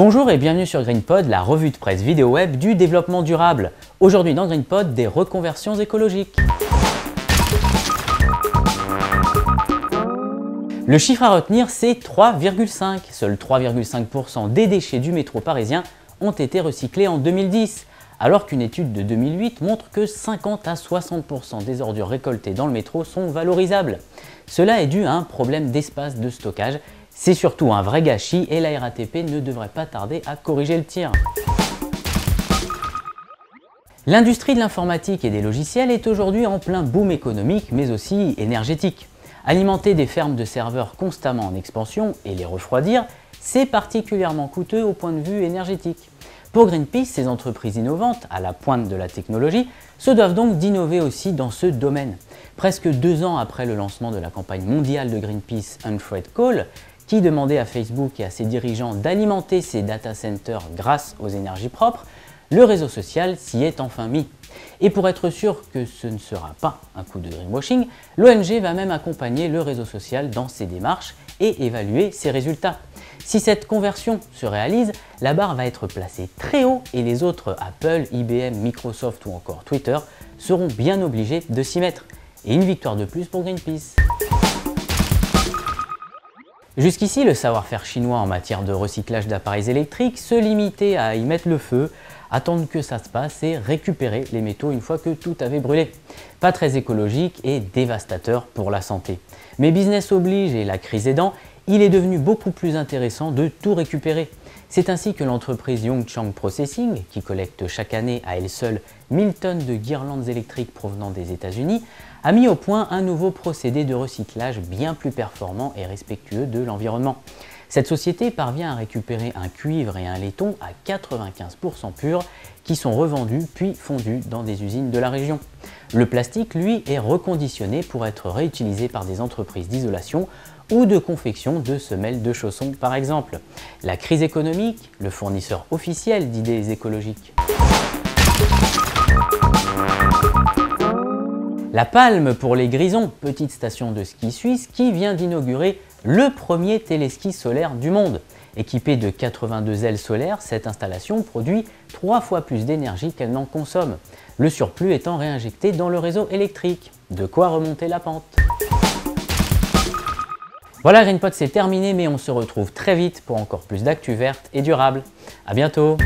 Bonjour et bienvenue sur GreenPod, la revue de presse vidéo web du développement durable. Aujourd'hui dans GreenPod, des reconversions écologiques. Le chiffre à retenir, c'est 3,5. Seuls 3,5% des déchets du métro parisien ont été recyclés en 2010, alors qu'une étude de 2008 montre que 50 à 60% des ordures récoltées dans le métro sont valorisables. Cela est dû à un problème d'espace de stockage. C'est surtout un vrai gâchis et la RATP ne devrait pas tarder à corriger le tir. L'industrie de l'informatique et des logiciels est aujourd'hui en plein boom économique mais aussi énergétique. Alimenter des fermes de serveurs constamment en expansion et les refroidir, c'est particulièrement coûteux au point de vue énergétique. Pour Greenpeace, ces entreprises innovantes, à la pointe de la technologie, se doivent donc d'innover aussi dans ce domaine. Presque 2 ans après le lancement de la campagne mondiale de Greenpeace Unfried Coal, qui demandait à Facebook et à ses dirigeants d'alimenter ses data centers grâce aux énergies propres, le réseau social s'y est enfin mis. Et pour être sûr que ce ne sera pas un coup de greenwashing, l'ONG va même accompagner le réseau social dans ses démarches et évaluer ses résultats. Si cette conversion se réalise, la barre va être placée très haut et les autres Apple, IBM, Microsoft ou encore Twitter seront bien obligés de s'y mettre. Et une victoire de plus pour Greenpeace. Jusqu'ici, le savoir-faire chinois en matière de recyclage d'appareils électriques se limitait à y mettre le feu, attendre que ça se passe et récupérer les métaux une fois que tout avait brûlé. Pas très écologique et dévastateur pour la santé. Mais business oblige et la crise aidant, il est devenu beaucoup plus intéressant de tout récupérer. C'est ainsi que l'entreprise Yongchang Processing, qui collecte chaque année à elle seule 1000 tonnes de guirlandes électriques provenant des États-Unis, a mis au point un nouveau procédé de recyclage bien plus performant et respectueux de l'environnement. Cette société parvient à récupérer un cuivre et un laiton à 95% purs qui sont revendus puis fondus dans des usines de la région. Le plastique, lui, est reconditionné pour être réutilisé par des entreprises d'isolation ou de confection de semelles de chaussons par exemple. La crise économique, le fournisseur officiel d'idées écologiques. La Palme pour les Grisons, petite station de ski suisse qui vient d'inaugurer le premier téléski solaire du monde. Équipée de 82 ailes solaires, cette installation produit 3 fois plus d'énergie qu'elle n'en consomme, le surplus étant réinjecté dans le réseau électrique. De quoi remonter la pente. Voilà, GreenPod, c'est terminé, mais on se retrouve très vite pour encore plus d'actu verte et durable. À bientôt.